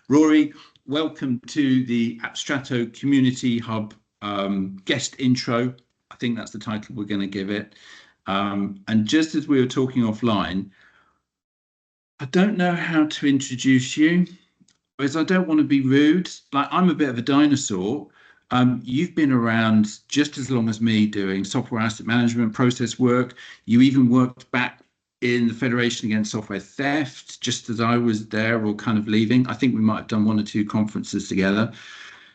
Rory, welcome to the Abstrato Community Hub guest intro. I think that's the title we're going to give it. And just as we were talking offline, I don't know how to introduce you, because I don't want to be rude. Like, I'm a bit of a dinosaur. You've been around just as long as me doing software asset management, process work. You even worked back in the Federation Against Software Theft, just as I was there or kind of leaving. I think we might have done one or two conferences together.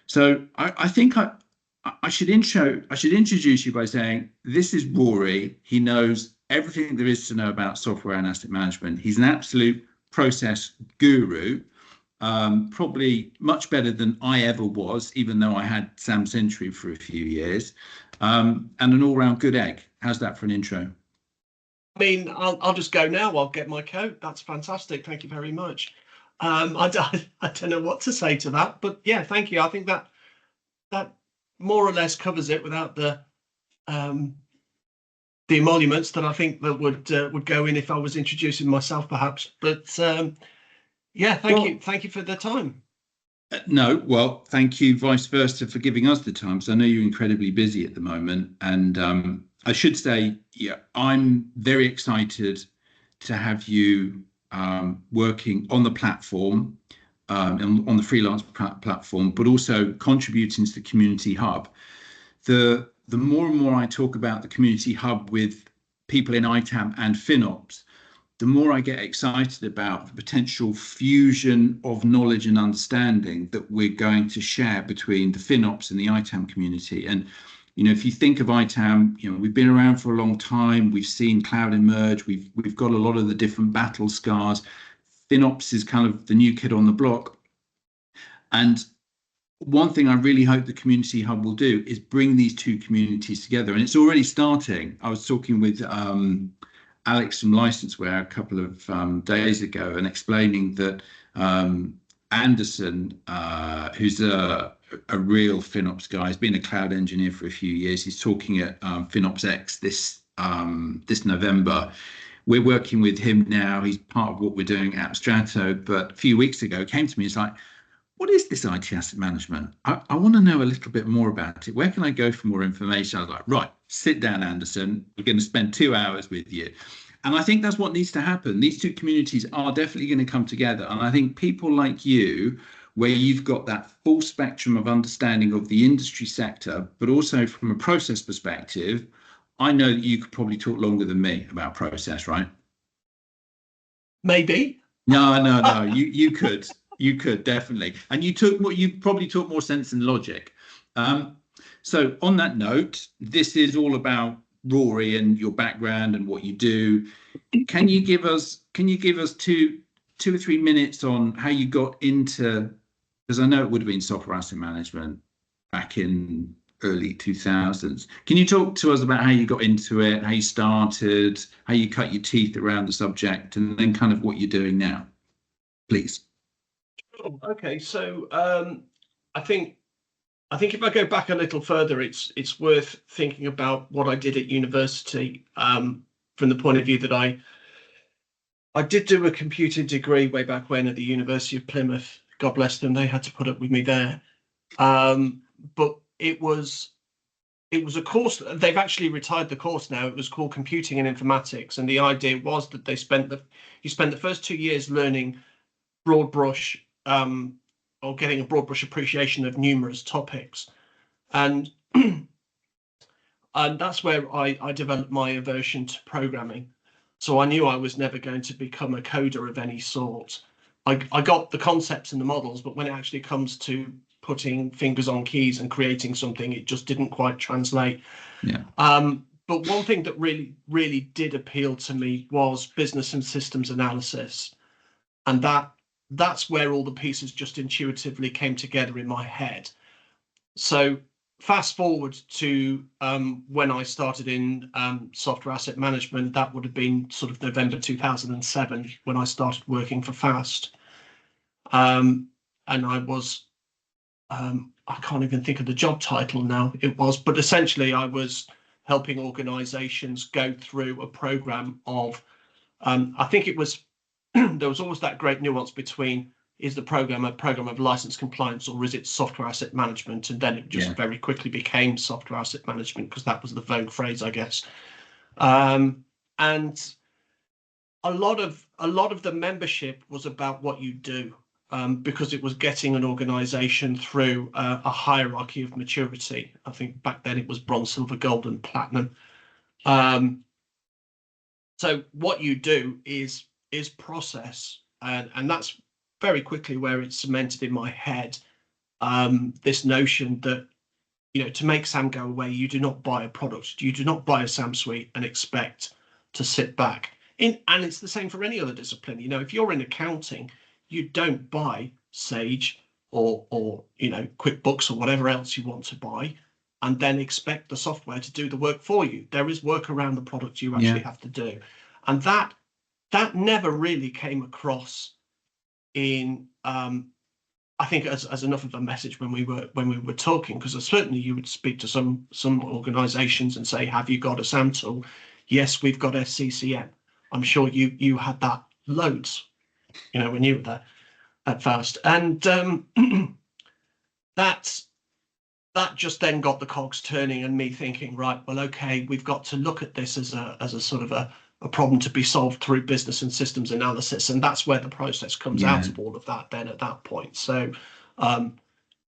So I think I should introduce you by saying this is Rory. He knows everything there is to know about software and asset management. He's an absolute process guru. Probably much better than I ever was, even though I had Sam Century for a few years, and an all-round good egg. How's that for an intro? I mean, I'll just go now. I'll get my coat. That's fantastic. Thank you very much. I don't know what to say to that, but yeah, thank you. I think that more or less covers it without the emoluments that I think that would go in if I was introducing myself, perhaps. But yeah, thank you for the time. No, well, thank you, vice versa, for giving us the time. So I know you're incredibly busy at the moment, and I should say, yeah, I'm very excited to have you working on the platform, on the freelance platform, but also contributing to the community hub. The more and more I talk about the community hub with people in ITAM and FinOps, the more I get excited about the potential fusion of knowledge and understanding that we're going to share between the FinOps and the ITAM community. And you know, if you think of ITAM, you know, we've been around for a long time. We've seen cloud emerge. We've got a lot of the different battle scars. FinOps is kind of the new kid on the block. And one thing I really hope the community hub will do is bring these two communities together. And it's already starting. I was talking with Alex from Licenseware a couple of days ago and explaining that Anderson, who's a real FinOps guy, has been a cloud engineer for a few years. He's talking at FinOps X this November. We're working with him now. He's part of what we're doing at Abstrato. But a few weeks ago, came to me. He's like, "What is this IT asset management? I want to know a little bit more about it. Where can I go for more information?" I was like, "Right, sit down, Anderson. We're going to spend 2 hours with you." And I think that's what needs to happen. These two communities are definitely going to come together. And I think people like you, where you've got that full spectrum of understanding of the industry sector, but also from a process perspective, I know that you could probably talk longer than me about process, right? Maybe. No. You could definitely. And you probably talk more sense than logic. So on that note, this is all about Rory and your background and what you do. Can you give us two or 3 minutes on how you got into, because I know it would have been software asset management back in early 2000s. Can you talk to us about how you got into it, how you started, how you cut your teeth around the subject, and then kind of what you're doing now, please? Okay, so I think if I go back a little further, it's worth thinking about what I did at university, from the point of view that I did do a computing degree way back when at the University of Plymouth. God bless them, they had to put up with me there. But it was a course. They've actually retired the course now. It was called Computing and Informatics, and the idea was that you spent the first 2 years learning broad brush, or getting a broad brush appreciation of numerous topics, and that's where I developed my aversion to programming. So I knew I was never going to become a coder of any sort. I got the concepts and the models, but when it actually comes to putting fingers on keys and creating something, it just didn't quite translate. Yeah. But one thing that really did appeal to me was business and systems analysis, and that's where all the pieces just intuitively came together in my head. So fast forward to when I started in software asset management, that would have been sort of November 2007 when I started working for FAST. And I was, I can't even think of the job title now but essentially I was helping organizations go through a program of, I think it was, there was always that great nuance between is the program a program of license compliance, or is it software asset management? And then it just very quickly became software asset management, because that was the vogue phrase, I guess. And a lot of the membership was about what you do, because it was getting an organization through a hierarchy of maturity. I think back then it was bronze, silver, gold, and platinum. So what you do is process, and that's very quickly where it's cemented in my head, this notion that, you know, to make SAM go away, you do not buy a product, you do not buy a SAM suite and expect to sit back. And it's the same for any other discipline. You know, if you're in accounting, you don't buy Sage or you know, QuickBooks or whatever else you want to buy, and then expect the software to do the work for you. There is work around the product you actually have to do, and that never really came across in I think as enough of a message when we were talking, because certainly you would speak to some organizations and say, have you got a SAM tool? Yes, we've got SCCM. I'm sure you had that loads, you know, when you were there at first. And that just then got the cogs turning, and me thinking, right, well, okay, we've got to look at this as a sort of a problem to be solved through business and systems analysis. And that's where the process comes out of all of that then at that point. So,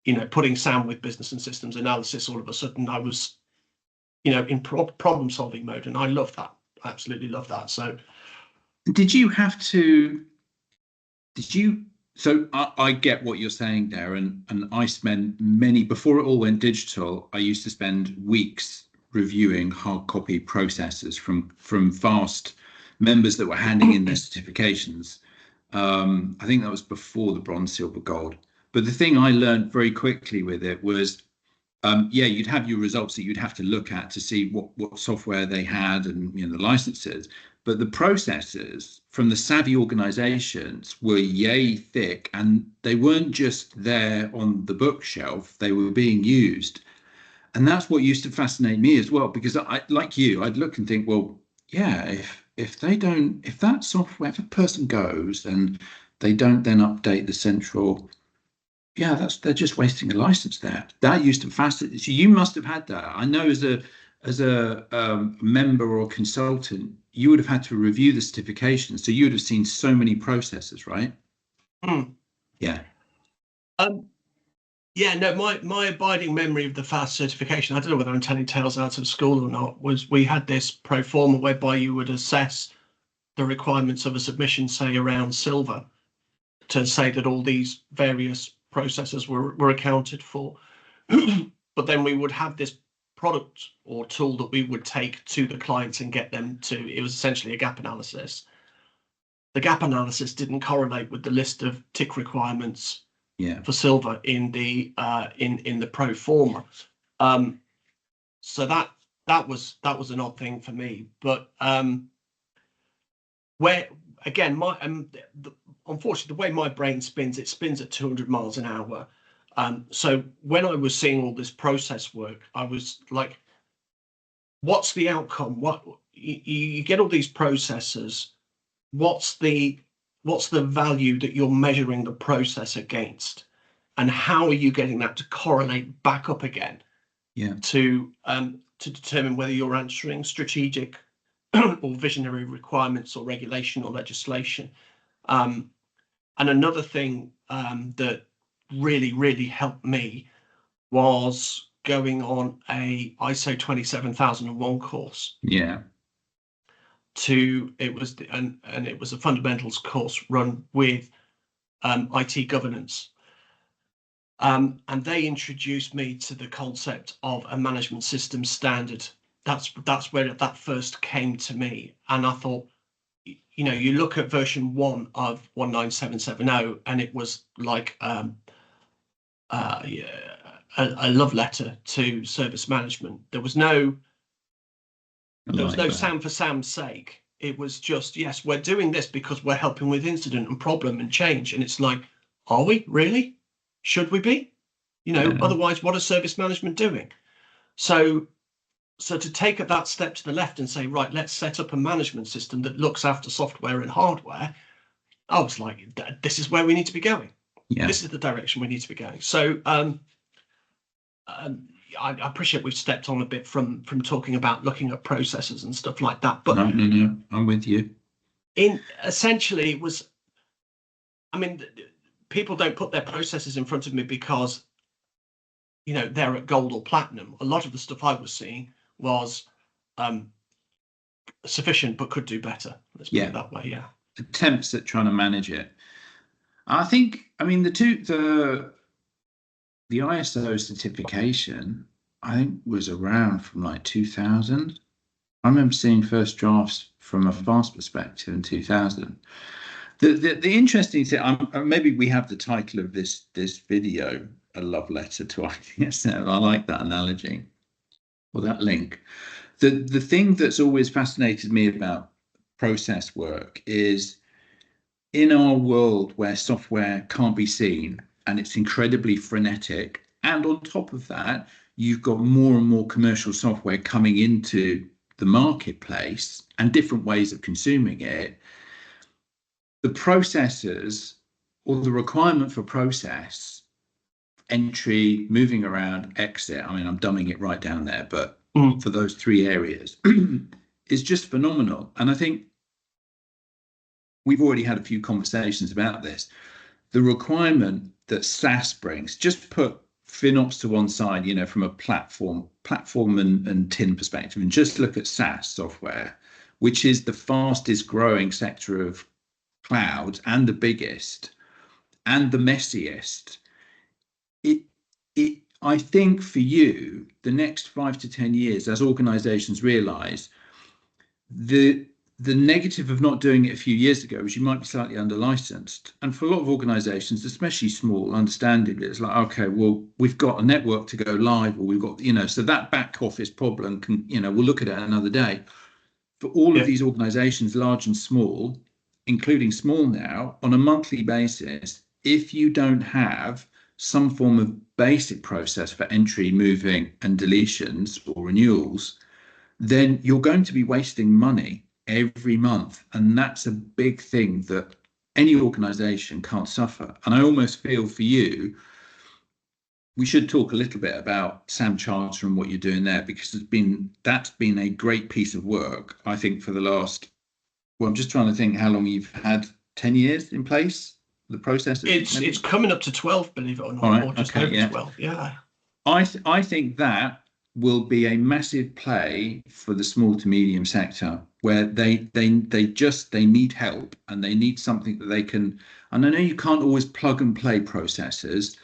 you know, putting SAM with business and systems analysis, all of a sudden I was, you know, in problem solving mode. And I love that. I absolutely love that. So so I get what you're saying there, and I spent before it all went digital, I used to spend weeks reviewing hard copy processes from vast members that were handing in their certifications. I think that was before the bronze, silver, gold. But the thing I learned very quickly with it was, you'd have your results that you'd have to look at to see what software they had and, you know, the licenses. But the processes from the savvy organizations were yay thick, and they weren't just there on the bookshelf, they were being used. And that's what used to fascinate me as well, because I, like you, I'd look and think, well, yeah, if that software, if a person goes and they don't then update the central, they're just wasting a license there. That used to fascinate. So you must have had that. I know as a member or consultant, you would have had to review the certifications. So you would have seen so many processes, right? Yeah. Yeah, no, my abiding memory of the FAST certification, I don't know whether I'm telling tales out of school or not, was we had this pro forma whereby you would assess the requirements of a submission, say around silver, to say that all these various processes were accounted for. But then we would have this product or tool that we would take to the clients and get them to, it was essentially a gap analysis. The gap analysis didn't correlate with the list of tick requirements for silver in the pro forma. So that was an odd thing for me. But where again, unfortunately, the way my brain spins, it spins at 200 miles an hour. So when I was seeing all this process work, I was like, what's the outcome? What you get all these processes, what's the value that you're measuring the process against, and how are you getting that to correlate back up again to determine whether you're answering strategic or visionary requirements or regulation or legislation. And another thing that really helped me was going on a ISO 27001 course. It was a fundamentals course run with IT governance. And they introduced me to the concept of a management system standard. That's where that first came to me. And I thought, you know, you look at version 1 of 19770, and it was like a love letter to service management. There was no SAM for SAM's sake. It was just, yes, we're doing this because we're helping with incident and problem and change. And it's like, are we really? Should we be? You know, otherwise, what is service management doing? So to take that step to the left and say, right, let's set up a management system that looks after software and hardware, I was like, this is where we need to be going. Yeah. this is the direction we need to be going. So I appreciate we've stepped on a bit from talking about looking at processes and stuff like that, but No, I'm with you. in essentially it was, I mean, people don't put their processes in front of me because, you know, they're at gold or platinum. A lot of the stuff I was seeing was sufficient but could do better. Let's put it that way. Yeah. Attempts at trying to manage it. I think, I mean, the ISO certification, I think, was around from like 2000. I remember seeing first drafts from a fast perspective in 2000. The interesting thing, maybe we have the title of this video, a love letter to ITSM. I like that analogy, or that link. The thing that's always fascinated me about process work is, in our world where software can't be seen and it's incredibly frenetic, and on top of that, you've got more and more commercial software coming into the marketplace and different ways of consuming it, the processes, or the requirement for process, entry, moving around, exit, I mean, I'm dumbing it right down there, but for those three areas, is just phenomenal. And I think we've already had a few conversations about this. The requirement that SaaS brings, just put FinOps to one side, you know, from a platform and tin perspective, and just look at SaaS software, which is the fastest growing sector of cloud and the biggest and the messiest. I think for you, the next 5 to 10 years, as organizations realize, the negative of not doing it a few years ago is you might be slightly under licensed. And for a lot of organizations, especially small, understandably, it's like, okay, well, we've got a network to go live, or we've got, you know, so that back office problem can, you know, we'll look at it another day. For all of these organizations, large and small, including small now, on a monthly basis, if you don't have some form of basic process for entry, moving, and deletions or renewals, then you're going to be wasting money every month. And that's a big thing that any organization can't suffer. And I almost feel for you, we should talk a little bit about SAM Charter and what you're doing there, because that's been a great piece of work, I think, for the last, well, I'm just trying to think how long you've had, 10 years in place, the process. It's coming up to 12, believe it or not, or just over 12. Yeah. I think that will be a massive play for the small to medium sector, where they need help, and they need something that they can, and I know you can't always plug and play processes,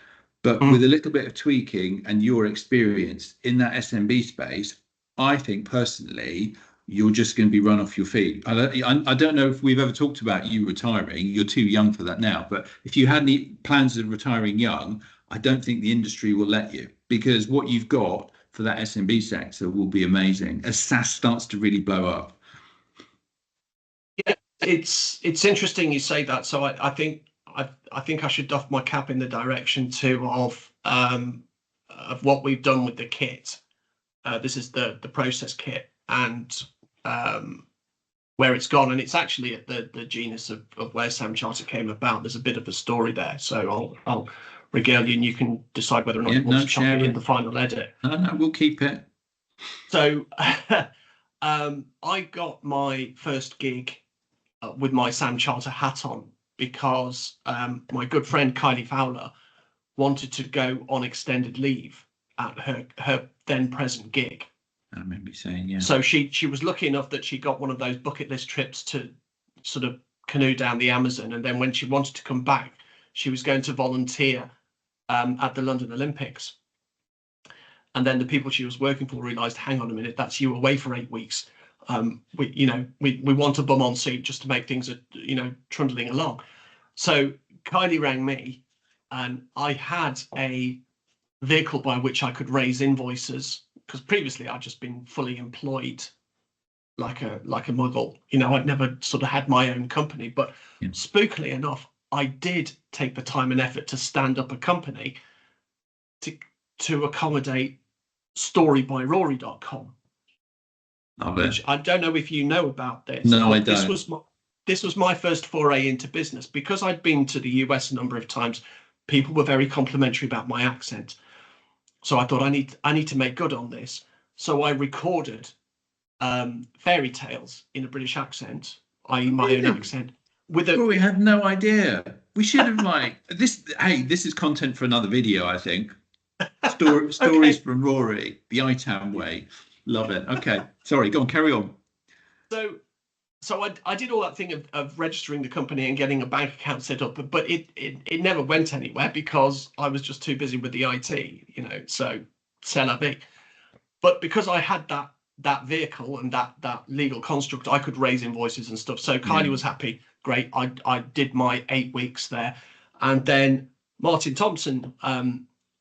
but with a little bit of tweaking and your experience in that SMB space, I think personally, you're just going to be run off your feet. I don't know if we've ever talked about you retiring. You're too young for that now, but if you had any plans of retiring young, I don't think the industry will let you, because what you've got for that SMB sector will be amazing as SaaS starts to really blow up. Yeah, it's interesting you say that. So I think I should doff my cap in the direction too of what we've done with the kit. This is the process kit, and where it's gone, and it's actually at the genus of where SAM Charter came about. There's a bit of a story there, so I'll regale you, and you can decide whether or not you want to chop it in the final edit. No, we'll keep it. So I got my first gig with my SAM Charter hat on because my good friend Kylie Fowler wanted to go on extended leave at her then present gig. I remember you saying, yeah. So she was lucky enough that she got one of those bucket list trips to sort of canoe down the Amazon, and then when she wanted to come back, she was going to volunteer at the London Olympics. And then the people she was working for realised, hang on a minute, that's you away for 8 weeks. We want a bum on seat just to make things, trundling along. So Kylie rang me, and I had a vehicle by which I could raise invoices, because previously I'd just been fully employed like a muggle. I'd never sort of had my own company, but spookily enough, I did take the time and effort to stand up a company to accommodate storybyrory.com. Which I don't know if you know about this. No, I don't. This was my first foray into business, because I'd been to the US a number of times people were very complimentary about my accent. So I thought I need to make good on this. So I recorded fairy tales in a British accent, i.e. my own accent. Well, we had no idea. We should have this. Hey, this is content for another video, I think. Stories Okay. from Rory, the ITAM way. Love it. Okay, sorry, go on, carry on. So I did all that thing of registering the company and getting a bank account set up, but it never went anywhere because I was just too busy with the IT, so c'est la vie. But because I had that vehicle and that legal construct, I could raise invoices and stuff. So Kylie was happy. Great. I did my 8 weeks there. And then Martin Thompson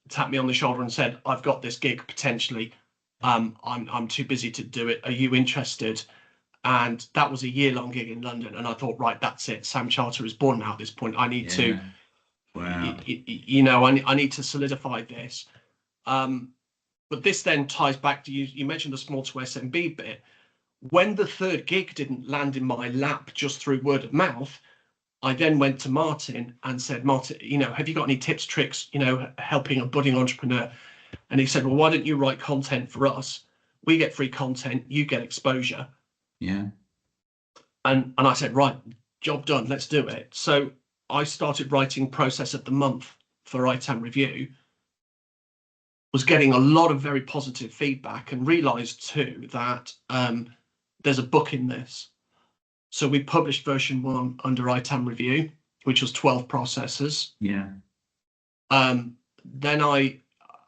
tapped me on the shoulder and said, I've got this gig potentially. I'm too busy to do it. Are you interested? And that was a year-long gig in London. And I thought, right, that's it. Sam Charter is born now at this point. I need to, wow. I need to solidify this. But this then ties back to you mentioned the small to SMB bit. When the third gig didn't land in my lap just through word of mouth, I then went to Martin and said, Martin, have you got any tips, tricks, helping a budding entrepreneur? And he said, well, why don't you write content for us? We get free content, you get exposure. Yeah. And I said, right, job done, let's do it. So I started writing Process of the Month for ITAM Review, was getting a lot of very positive feedback, and realized too that there's a book in this. So we published version 1 under ITAM Review, which was 12 processes. Yeah. Then I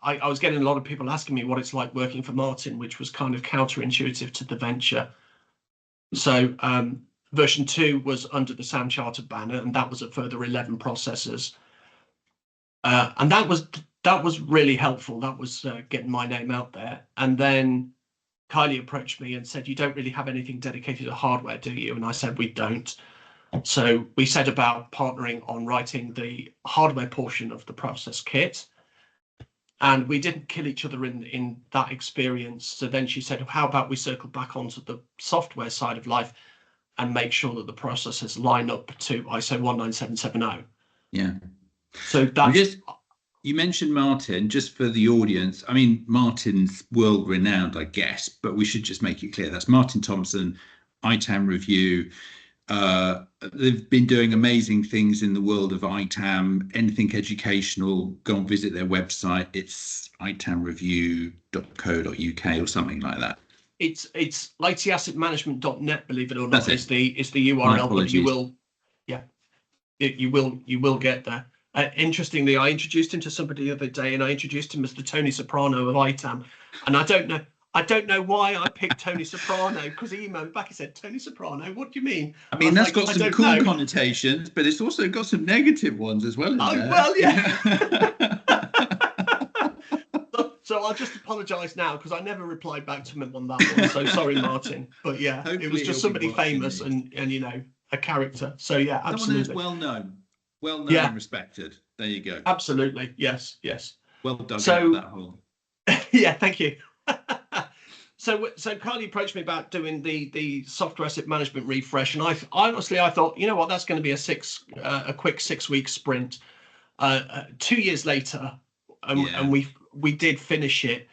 was getting a lot of people asking me what it's like working for Martin, which was kind of counterintuitive to the venture. So version 2 was under the Sam Charter banner, and that was a further 11 processes. And that was really helpful. That was getting my name out there. And then Kylie approached me and said, you don't really have anything dedicated to hardware, do you? And I said, we don't. So we set about partnering on writing the hardware portion of the process kit. And we didn't kill each other in that experience. So then she said, how about we circle back onto the software side of life and make sure that the processes line up to ISO 19770. Yeah. So that's... You mentioned Martin, just for the audience. I mean, Martin's world renowned, I guess, but we should just make it clear. That's Martin Thompson, ITAM Review. They've been doing amazing things in the world of ITAM, anything educational. Go and visit their website. It's itamreview.co.uk or something like that. It's itassetmanagement.net, believe it or not, is the URL, but you will get there. Interestingly, I introduced him to somebody the other day, and I introduced him as the Tony Soprano of ITAM. And I don't know why I picked Tony Soprano, because he emailed back. He said, Tony Soprano, what do you mean? I mean, that's got some cool connotations, but it's also got some negative ones as well. Well, yeah. So I'll just apologise now, because I never replied back to him on that one. So sorry, Martin. But yeah, hopefully it was just somebody famous and a character. So yeah, absolutely. Someone who's well known and respected. There you go. Absolutely. Yes. Well done. So that whole. Yeah, thank you. So Kylie approached me about doing the software asset management refresh, and I thought, you know what, that's going to be a quick 6-week sprint. 2 years later, and we did finish it.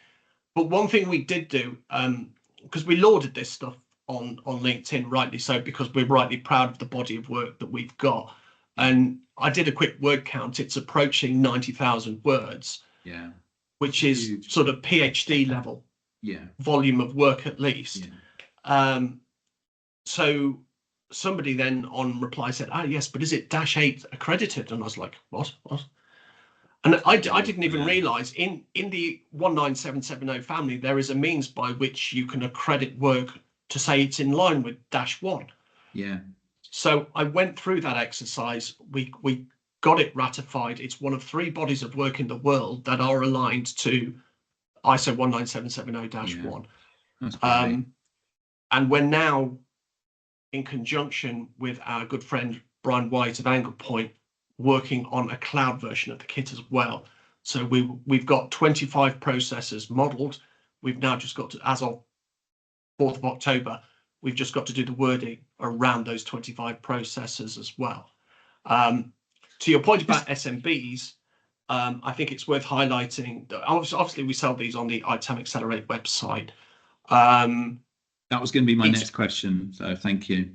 But one thing we did do, because we lauded this stuff on LinkedIn, rightly so, because we're rightly proud of the body of work that we've got. And I did a quick word count. It's approaching 90,000 words. Yeah. Which is huge. Sort of PhD level. Yeah. Volume of work at least. Yeah. So somebody then on reply said, yes, but is it -8 accredited? And I was like, what? And I didn't even realize in the 19770 family, there is a means by which you can accredit work to say it's in line with -1. Yeah. So I went through that exercise. We got it ratified. It's one of 3 bodies of work in the world that are aligned to ISO 19770-1. Yeah. And we're now, in conjunction with our good friend Brian White of Angle Point, working on a cloud version of the kit as well. So we've got 25 processes modeled. We've now just got to, as of 4th of October, we've just got to do the wording around those 25 processes as well. To your point about SMBs, I think it's worth highlighting that obviously we sell these on the ITSM Accelerate website. That was going to be my next question, so thank you.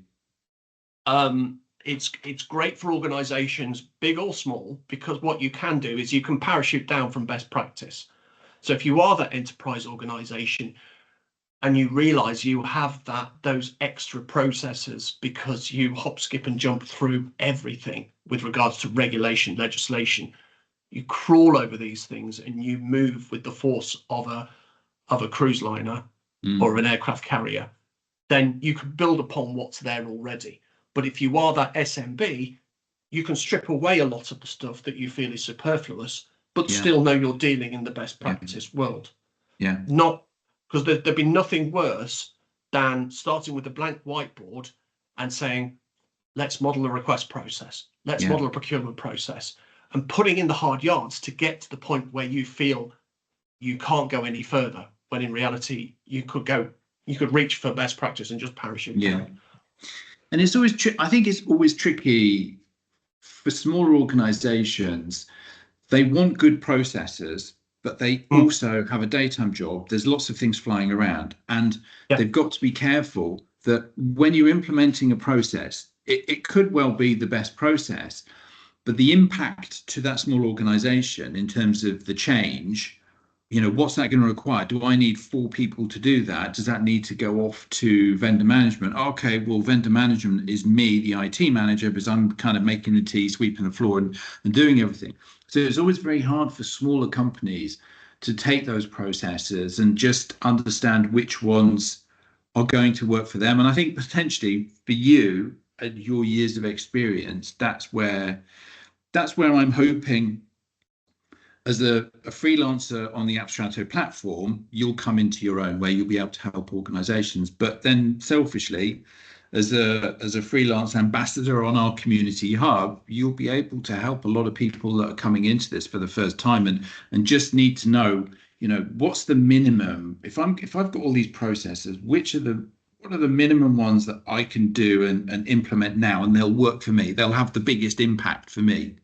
It's great for organizations, big or small, because what you can do is you can parachute down from best practice. So if you are that enterprise organization and you realize you have those extra processes because you hop, skip and jump through everything with regards to regulation, legislation, you crawl over these things and you move with the force of a cruise liner or an aircraft carrier, then you can build upon what's there already. But if you are that SMB, you can strip away a lot of the stuff that you feel is superfluous, but still know you're dealing in the best practice world. Yeah. Not because there'd be nothing worse than starting with a blank whiteboard and saying, let's model a request process, let's model a procurement process, and putting in the hard yards to get to the point where you feel you can't go any further, when in reality you could reach for best practice and just parachute down. And it's always I think it's always tricky for smaller organizations. They want good processes, but they also have a daytime job. There's lots of things flying around, and they've got to be careful that when you're implementing a process, it could well be the best process, but the impact to that small organization in terms of the change, what's that going to require? Do I need 4 people to do that? Does that need to go off to vendor management? Okay, well, vendor management is me, the IT manager, because I'm kind of making the tea, sweeping the floor and doing everything. So it's always very hard for smaller companies to take those processes and just understand which ones are going to work for them. And I think potentially for you and your years of experience, that's where I'm hoping, as a freelancer on the Abstrato platform, you'll come into your own, where you'll be able to help organizations. But then selfishly, as a freelance ambassador on our community hub, you'll be able to help a lot of people that are coming into this for the first time and just need to know, what's the minimum? If I've got all these processes, what are the minimum ones that I can do and implement now, and they'll work for me? They'll have the biggest impact for me.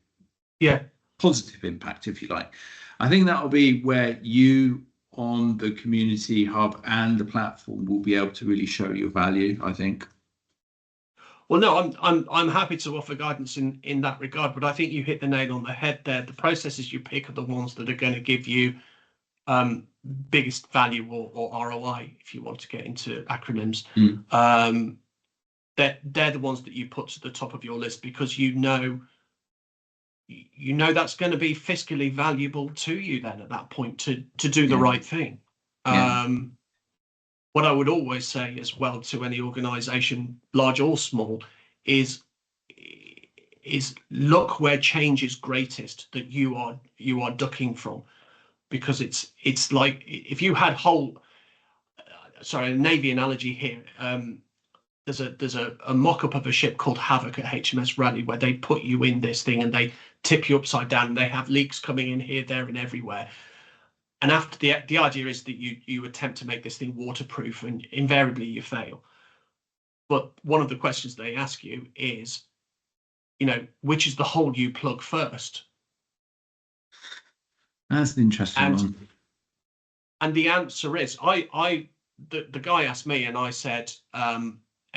Yeah. Positive impact, if you like. I think that'll be where you on the community hub and the platform will be able to really show your value, I think. Well, no, I'm happy to offer guidance in that regard, but I think you hit the nail on the head there. The processes you pick are the ones that are going to give you biggest value or ROI, if you want to get into acronyms. They're the ones that you put to the top of your list, because you know that's going to be fiscally valuable to you then at that point to do the right thing. What I would always say as well to any organization, large or small, is look where change is greatest, that you are ducking from, because it's like if you had a Navy analogy here. There's a mock-up of a ship called Havoc at HMS Raleigh, where they put you in this thing and they tip you upside down, and they have leaks coming in here, there and everywhere. And after the idea is that you attempt to make this thing waterproof, and invariably you fail. But one of the questions they ask you is, which is the hole you plug first? That's an interesting one. And the answer is, the guy asked me, and I said,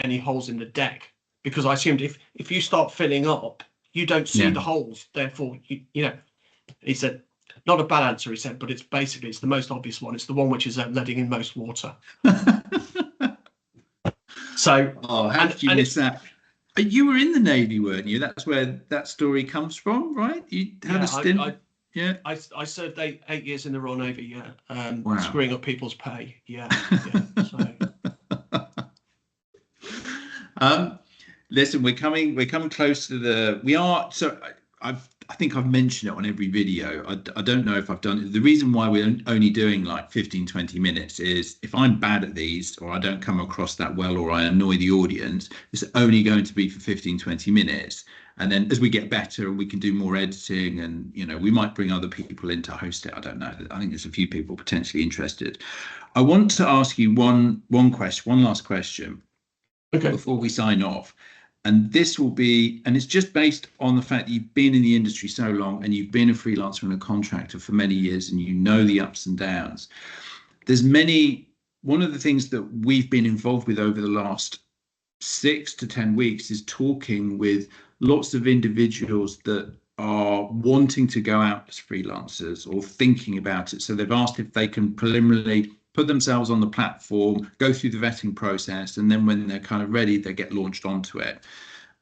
any holes in the deck, because I assumed if you start filling up, you don't see the holes, therefore he said, not a bad answer, he said, but it's the most obvious one. It's the one which is letting in most water. So how did you miss that? You were in the Navy, weren't you? That's where that story comes from, right? You had a stint. I served 8 years in the Royal Navy, screwing up people's pay. Listen, we're coming close to I think I've mentioned it on every video. I don't know if I've done it. The reason why we're only doing like 15-20 minutes is if I'm bad at these, or I don't come across that well, or I annoy the audience, it's only going to be for 15-20 minutes. And then as we get better and we can do more editing, and we might bring other people in to host it. I don't know. I think there's a few people potentially interested. I want to ask you one last question before we sign off. And this will be, and it's just based on the fact that you've been in the industry so long and you've been a freelancer and a contractor for many years and you know the ups and downs. One of the things that we've been involved with over the last 6 to 10 weeks is talking with lots of individuals that are wanting to go out as freelancers or thinking about it. So they've asked if they can preliminarily put themselves on the platform, go through the vetting process, and then when they're kind of ready, they get launched onto it.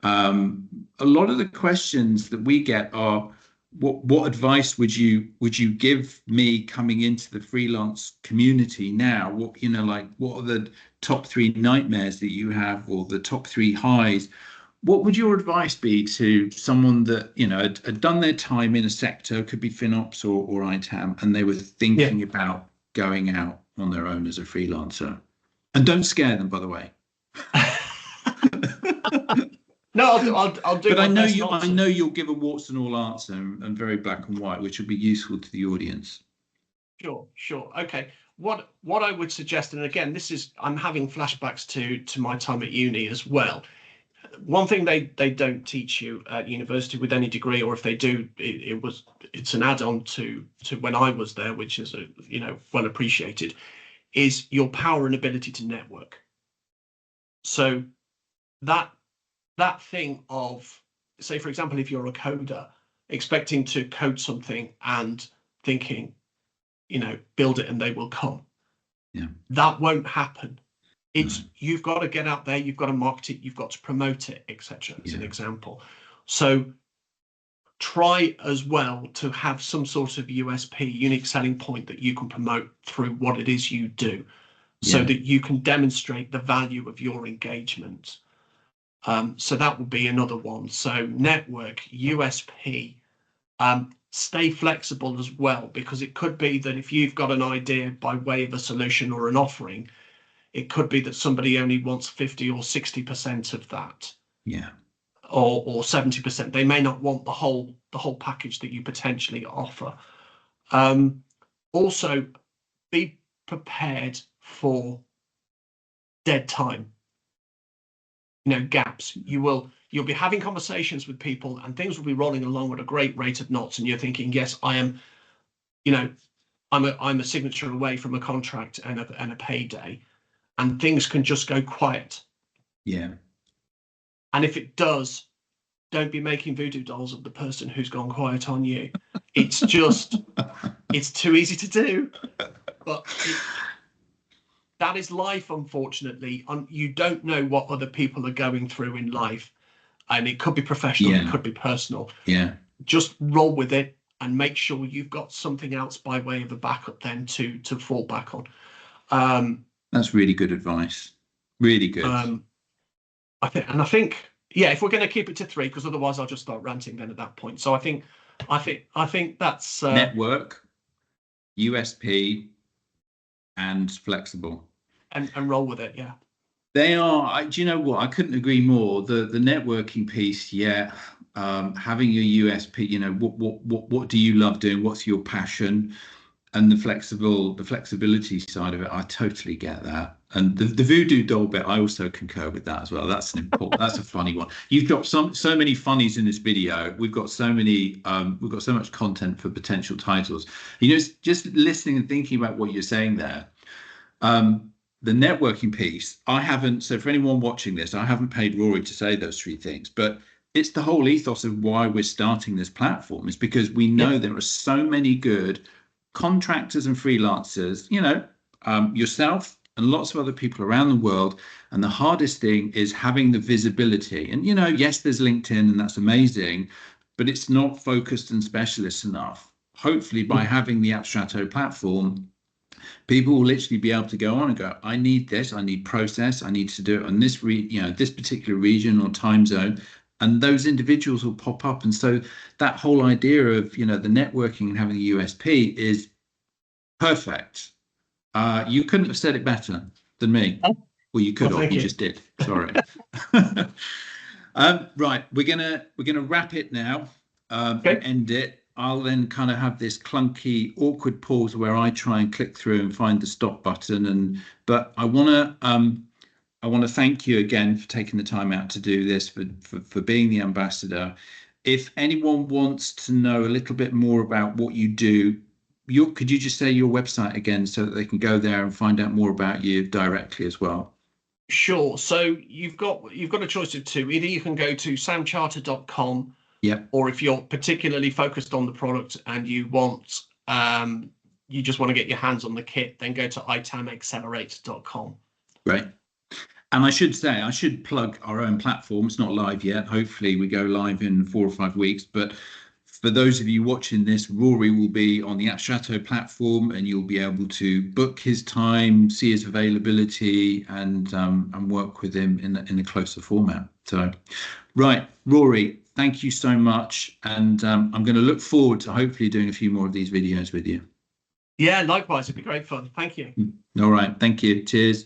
A lot of the questions that we get are, what advice would you give me coming into the freelance community now? What are the top 3 nightmares that you have, or the top 3 highs? What would your advice be to someone that had done their time in a sector, could be FinOps or ITAM, and they were thinking about going out on their own as a freelancer? And don't scare them, by the way. No, I'll do. But I know you'll give a warts and all answer and very black and white, which will be useful to the audience. Sure. Okay. What I would suggest, and again, I'm having flashbacks to my time at uni as well. One thing they don't teach you at university with any degree, or if they do, it's an add-on to when I was there, which is well appreciated, is your power and ability to network. So that thing of, say, for example, if you're a coder expecting to code something and thinking, build it and they will come. Yeah. That won't happen. You've got to get out there, you've got to market it, you've got to promote it, etc. as an example. So try as well to have some sort of USP, unique selling point, that you can promote through what it is you do, so that you can demonstrate the value of your engagement. So that would be another one. So network, USP, stay flexible as well, because it could be that if you've got an idea by way of a solution or an offering, it could be that somebody only wants 50 or 60% of that. Yeah. Or 70%. They may not want the whole package that you potentially offer. Also, be prepared for dead time. Gaps. You'll be having conversations with people and things will be rolling along at a great rate of knots, and you're thinking, yes, I am, I'm a signature away from a contract and a payday, and things can just go quiet. Yeah. And if it does, don't be making voodoo dolls of the person who's gone quiet on you. It's just, it's too easy to do. But that is life, unfortunately. You don't know what other people are going through in life. And it could be professional, it could be personal. Yeah. Just roll with it and make sure you've got something else by way of a backup then to fall back on. That's really good advice. Really good. I think, if we're going to keep it to 3, because otherwise I'll just start ranting then at that point. So I think that's network, USP, and flexible. And roll with it. Yeah. They are. Do you know what? I couldn't agree more. The networking piece, having your USP. What do you love doing? What's your passion? And the flexibility side of it, I totally get that. And the voodoo doll bit, I also concur with that as well. That's an important. That's a funny one. You've got so many funnies in this video. We've got so much content for potential titles. Just listening and thinking about what you're saying there. The networking piece, I haven't. So for anyone watching this, I haven't paid Rory to say those 3 things, but it's the whole ethos of why we're starting this platform, is because we know there are so many good contractors and freelancers, yourself and lots of other people around the world. And the hardest thing is having the visibility. And, yes, there's LinkedIn and that's amazing, but it's not focused and specialist enough. Hopefully by having the Abstrato platform, people will literally be able to go on and go, I need this, I need process, I need to do it on this, this particular region or time zone. And those individuals will pop up. And so that whole idea of, the networking and having a USP is perfect. You couldn't have said it better than me. Well, you could have, you just did. Sorry. Right, we're gonna wrap it now, end it. I'll then kind of have this clunky, awkward pause where I try and click through and find the stop button. But I want to I want to thank you again for taking the time out to do this, for being the ambassador. If anyone wants to know a little bit more about what you do, could you just say your website again so that they can go there and find out more about you directly as well? Sure. So you've got a choice of two. Either you can go to samcharter.com, Yep. or if you're particularly focused on the product and you just want to get your hands on the kit, then go to itamaccelerate.com. Great. And I should plug our own platform. It's not live yet. Hopefully we go live in 4 or 5 weeks. But for those of you watching this, Rory will be on the Apstrato platform, and you'll be able to book his time, see his availability, and work with him in a closer format. So, right, Rory, thank you so much. And I'm going to look forward to hopefully doing a few more of these videos with you. Yeah, likewise. It'd be great fun. Thank you. All right. Thank you. Cheers.